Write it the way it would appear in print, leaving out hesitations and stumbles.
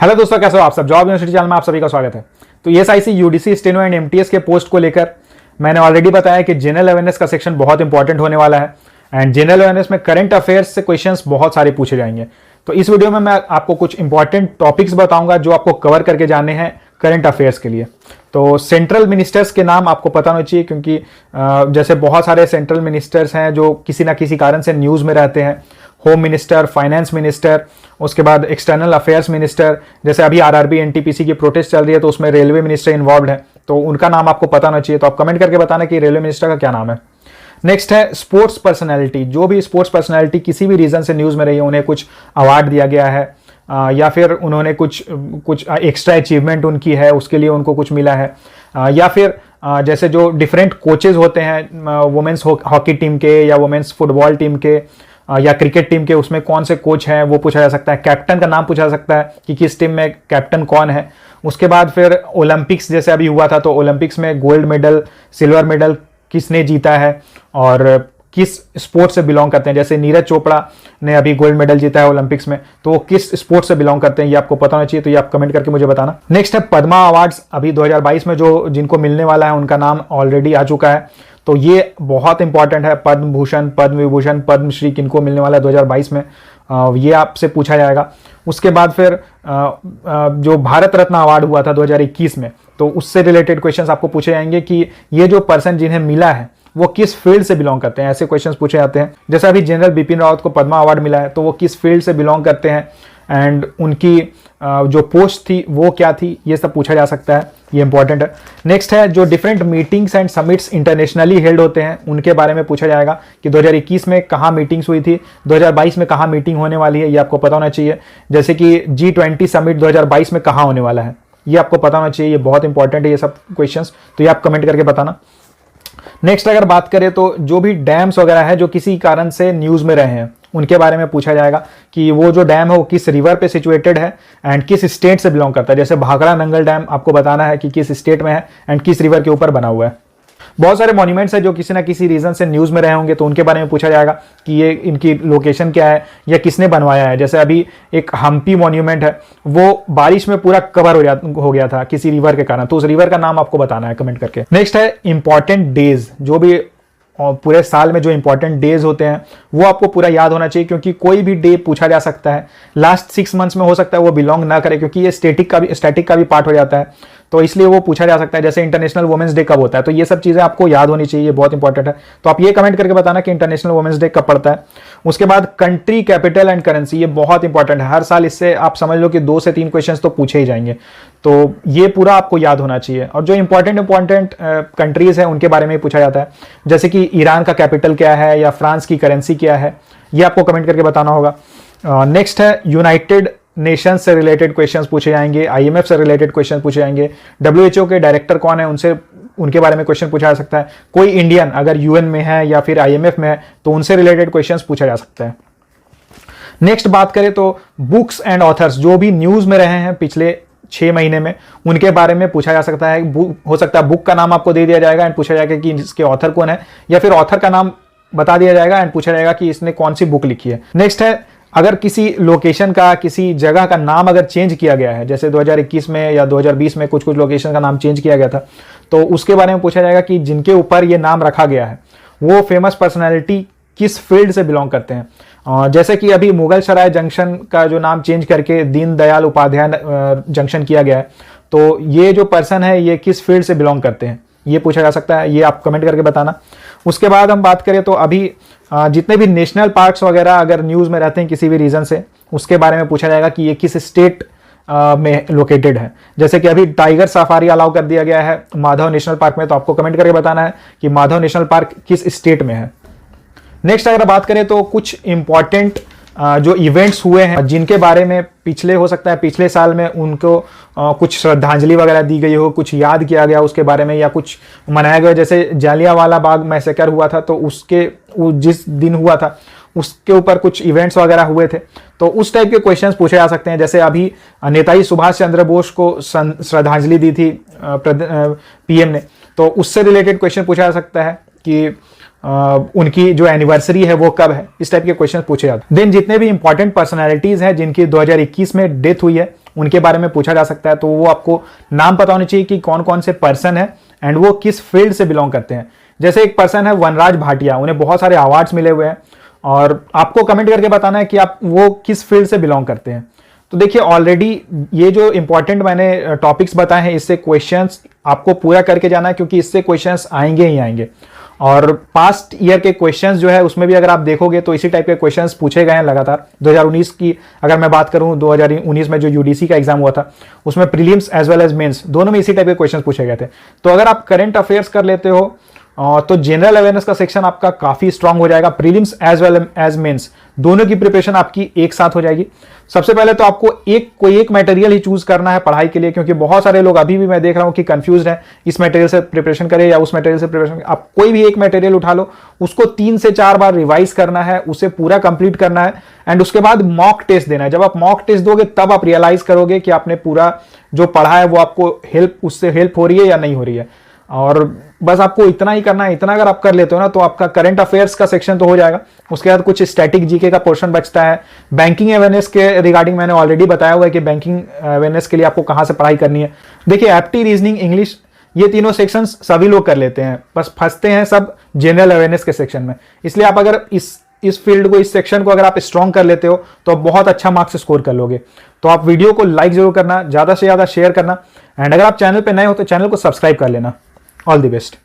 Hello दोस्तों, कैसे हो आप सब। जॉब यूनिवर्सिटी चैनल में आप सभी का स्वागत है। तो SIC, UDC, steno and MTS के पोस्ट को लेकर मैंने ऑलरेडी बताया कि जनरल अवेयरनेस का सेक्शन बहुत इंपॉर्टेंट होने वाला है एंड जनरल अवेयरनेस में करंट अफेयर्स से क्वेश्चंस बहुत सारे पूछे जाएंगे। तो इस वीडियो में मैं आपको कुछ इंपॉर्टेंट टॉपिक्स बताऊंगा जो आपको कवर करके जाने हैं करंट अफेयर्स के लिए। तो सेंट्रल मिनिस्टर्स के नाम आपको पता होना चाहिए, क्योंकि जैसे बहुत सारे सेंट्रल मिनिस्टर्स हैं जो किसी ना किसी कारण से न्यूज़ में रहते हैं। होम मिनिस्टर, फाइनेंस मिनिस्टर, उसके बाद एक्सटर्नल अफेयर्स मिनिस्टर, जैसे अभी आरआरबी एनटीपीसी की प्रोटेस्ट चल रही है तो उसमें रेलवे मिनिस्टर इन्वॉल्व है, तो उनका नाम आपको पता होना चाहिए। तो आप कमेंट करके बताना कि रेलवे मिनिस्टर का क्या नाम है। नेक्स्ट है स्पोर्ट्स पर्सनैलिटी। जो भी स्पोर्ट्स पर्सनैलिटी किसी भी रीजन से न्यूज़ में रही है, उन्हें कुछ अवार्ड दिया गया है या फिर उन्होंने कुछ एक्स्ट्रा अचीवमेंट उनकी है, उसके लिए उनको कुछ मिला है, या फिर जैसे जो डिफरेंट कोचेज होते हैं वुमेन्स हॉकी टीम के या वुमेन्स फुटबॉल टीम के या क्रिकेट टीम के, उसमें कौन से कोच हैं वो पूछा जा सकता है। कैप्टन का नाम पूछा जा सकता है कि किस टीम में कैप्टन कौन है। उसके बाद फिर ओलंपिक्स जैसे अभी हुआ था, तो ओलंपिक्स में गोल्ड मेडल, सिल्वर मेडल किसने जीता है और किस स्पोर्ट से बिलोंग करते हैं। जैसे नीरज चोपड़ा ने अभी गोल्ड मेडल जीता है ओलंपिक्स में, तो वो किस स्पोर्ट से बिलोंग करते हैं, ये आपको पता होना चाहिए। तो ये आप कमेंट करके मुझे बताना। नेक्स्ट है पद्मा अवार्ड्स। अभी 2022 में जो जिनको मिलने वाला है उनका नाम ऑलरेडी आ चुका है, तो ये बहुत इंपॉर्टेंट है। पद्म भूषण, पद्म विभूषण, पद्मश्री किनको मिलने वाला है 2022 में, ये आपसे पूछा जाएगा। उसके बाद फिर जो भारत रत्न अवार्ड हुआ था 2021 में, तो उससे रिलेटेड क्वेश्चंस आपको पूछे जाएंगे कि ये जो पर्सन जिन्हें मिला है वो किस फील्ड से बिलोंग करते हैं। ऐसे क्वेश्चंस पूछे जाते हैं। जैसे अभी जनरल बिपिन रावत को पद्मा अवार्ड मिला है, तो वो किस फील्ड से बिलोंग करते हैं एंड उनकी जो पोस्ट थी वो क्या थी, ये सब पूछा जा सकता है, ये इंपॉर्टेंट है। नेक्स्ट है जो different meetings and summits internationally held होते हैं, उनके बारे में पूछा जाएगा कि 2021 में कहाँ मीटिंग्स हुई थी, 2022 में कहाँ मीटिंग होने वाली है, ये आपको पता होना चाहिए। जैसे कि G20 समिट 2022 में कहाँ होने वाला है, ये आपको पता होना चाहिए। ये बहुत इंपॉर्टेंट है ये सब क्वेश्चंस, तो ये आप कमेंट करके बताना। नेक्स्ट अगर बात करें तो जो भी डैम्स वगैरह है जो किसी कारण से न्यूज़ में रहे हैं, उनके बारे में पूछा जाएगा कि वो जो डैम है वो किस रिवर पे सिचुएटेड है एंड किस स्टेट से बिलोंग करता है। जैसे भाखड़ा नंगल डैम आपको बताना है कि किस स्टेट में है एंड किस रिवर के ऊपर बना हुआ है। बहुत सारे मॉन्यूमेंट्स है जो किसी ना किसी रीजन से न्यूज़ में रहे होंगे, तो उनके बारे में पूछा जाएगा कि ये इनकी लोकेशन क्या है या किसने बनवाया है। जैसे अभी एक हम्पी मॉन्यूमेंट है, वो बारिश में पूरा कवर हो गया था किसी रिवर के कारण, तो उस रिवर का नाम आपको बताना है कमेंट करके। नेक्स्ट है इंपॉर्टेंट डेज। जो भी पूरे साल में जो इंपॉर्टेंट डेज होते हैं वो आपको पूरा याद होना चाहिए, क्योंकि कोई भी डे पूछा जा सकता है। लास्ट 6 मंथ्स में हो सकता है वो बिलोंग ना करे, क्योंकि ये स्टैटिक का भी पार्ट हो जाता है, तो इसलिए वो पूछा जा सकता है। जैसे इंटरनेशनल वुमेन्स डे कब होता है, तो ये सब चीज़ें आपको याद होनी चाहिए, ये बहुत इंपॉर्टेंट है। तो आप ये कमेंट करके बताना कि इंटरनेशनल वुमेन्स डे कब पड़ता है। उसके बाद कंट्री, कैपिटल एंड करेंसी, ये बहुत इंपॉर्टेंट है। हर साल इससे आप समझ लो कि 2 से 3 क्वेश्चन तो पूछे ही जाएंगे, तो ये पूरा आपको याद होना चाहिए। और जो इंपॉर्टेंट कंट्रीज है उनके बारे में पूछा जाता है, जैसे कि ईरान का कैपिटल क्या है या फ्रांस की करेंसी क्या है, ये आपको कमेंट करके बताना होगा। नेक्स्ट है यूनाइटेड नेशंस से रिलेटेड क्वेश्चंस पूछे जाएंगे, आईएमएफ से रिलेटेड क्वेश्चन पूछे जाएंगे, डब्ल्यूएचओ के डायरेक्टर कौन है उनके बारे में क्वेश्चन पूछा जा सकता है। कोई इंडियन अगर यूएन में है या फिर आईएमएफ में है तो उनसे रिलेटेड क्वेश्चंस पूछा जा सकता है। नेक्स्ट बात करें तो बुक्स एंड ऑथर्स, जो भी न्यूज में रहे हैं पिछले 6 महीने में, उनके बारे में पूछा जा सकता है। हो सकता है बुक का नाम आपको दे दिया जाएगा एंड पूछा जाएगा कि इसके ऑथर कौन है, या फिर ऑथर का नाम बता दिया जाएगा एंड पूछा जाएगा कि इसने कौन सी बुक लिखी है। नेक्स्ट है अगर किसी लोकेशन का, किसी जगह का नाम अगर चेंज किया गया है, जैसे 2021 में या 2020 में कुछ लोकेशन का नाम चेंज किया गया था, तो उसके बारे में पूछा जाएगा कि जिनके ऊपर ये नाम रखा गया है वो फेमस पर्सनैलिटी किस फील्ड से बिलोंग करते हैं। जैसे कि अभी मुगल सराय जंक्शन का जो नाम चेंज करके दीनदयाल उपाध्याय जंक्शन किया गया है, तो ये जो पर्सन है ये किस फील्ड से बिलोंग करते हैं, ये पूछा जा सकता है, ये आप कमेंट करके बताना। उसके बाद हम बात करें तो अभी जितने भी नेशनल पार्क्स वगैरह अगर न्यूज़ में रहते हैं किसी भी रीजन से, उसके बारे में पूछा जाएगा कि ये किस स्टेट में लोकेटेड है। जैसे कि अभी टाइगर सफारी अलाउ कर दिया गया है माधव नेशनल पार्क में, तो आपको कमेंट करके बताना है कि माधव नेशनल पार्क किस स्टेट में है। नेक्स्ट अगर बात करें तो कुछ इंपॉर्टेंट जो इवेंट्स हुए हैं जिनके बारे में हो सकता है पिछले साल में उनको कुछ श्रद्धांजलि वगैरह दी गई हो, कुछ याद किया गया उसके बारे में, या कुछ मनाया गया। जैसे जालियांवाला बाग मैसेकर हुआ था, तो जिस दिन हुआ था उसके ऊपर कुछ इवेंट्स वगैरह हुए थे, तो उस टाइप के क्वेश्चंस पूछे जा सकते हैं। जैसे अभी नेताजी सुभाष चंद्र बोस को श्रद्धांजलि दी थी पीएम ने, तो उससे रिलेटेड क्वेश्चन पूछा जा सकता है कि उनकी जो एनिवर्सरी है वो कब है, इस टाइप के क्वेश्चन पूछे जाते हैं। देन जितने भी इंपॉर्टेंट पर्सनालिटीज हैं जिनकी 2021 में डेथ हुई है उनके बारे में पूछा जा सकता है। तो वो आपको नाम पता होना चाहिए कि कौन कौन से पर्सन है एंड वो किस फील्ड से बिलोंग करते हैं। जैसे एक पर्सन है वनराज भाटिया, उन्हें बहुत सारे अवार्ड्स मिले हुए हैं और आपको कमेंट करके बताना है कि आप वो किस फील्ड से बिलोंग करते हैं। तो देखिए ऑलरेडी ये जो इंपॉर्टेंट मैंने टॉपिक्स बताए हैं, इससे क्वेश्चंस आपको पूरा करके जाना है, क्योंकि इससे क्वेश्चंस आएंगे ही आएंगे। और पास्ट ईयर के क्वेश्चंस जो है उसमें भी अगर आप देखोगे तो इसी टाइप के क्वेश्चंस पूछे गए हैं लगातार। 2019 की अगर मैं बात करूं, 2019 में जो यूडीसी का एग्जाम हुआ था उसमें prelims as well as mains दोनों में इसी टाइप के क्वेश्चंस पूछे गए थे। तो अगर आप करंट अफेयर्स कर लेते हो तो जनरल अवेयरनेस का सेक्शन आपका काफी स्ट्रांग हो जाएगा। Prelims as well as mains दोनों की प्रिपरेशन आपकी एक साथ हो जाएगी। सबसे पहले तो आपको कोई एक मटेरियल ही चूज करना है पढ़ाई के लिए, क्योंकि बहुत सारे लोग अभी भी मैं देख रहा हूं कि कंफ्यूज्ड है, इस मटेरियल से प्रिपरेशन करें या उस मटेरियल से प्रिपरेशन। आप कोई भी एक मटेरियल उठा लो, उसको 3 से 4 बार रिवाइज करना है, उसे पूरा कंप्लीट करना है एंड उसके बाद मॉक टेस्ट देना है। जब आप मॉक टेस्ट दोगे तब आप रियलाइज करोगे कि आपने पूरा जो पढ़ा है वो आपको उससे हेल्प हो रही है या नहीं हो रही है। और बस आपको इतना ही करना है। इतना अगर आप कर लेते हो ना तो आपका करंट अफेयर्स का सेक्शन तो हो जाएगा। उसके बाद कुछ स्टैटिक जीके का पोर्शन बचता है। बैंकिंग अवेयरनेस के रिगार्डिंग मैंने ऑलरेडी बताया हुआ है कि बैंकिंग अवेयरनेस के लिए आपको कहां से पढ़ाई करनी है। देखिए एप्टी, रीजनिंग, इंग्लिश, ये तीनों सेक्शंस सभी लोग कर लेते हैं, बस फंसते हैं सब जनरल अवेयरनेस के सेक्शन में। इसलिए आप अगर इस फील्ड को, इस सेक्शन को अगर आप स्ट्रॉन्ग कर लेते हो तो आप बहुत अच्छा मार्क्स स्कोर कर लोगे। तो आप वीडियो को लाइक जरूर करना, ज्यादा से ज्यादा शेयर करना एंड अगर आप चैनल पे नए हो तो चैनल को सब्सक्राइब कर लेना। All the best.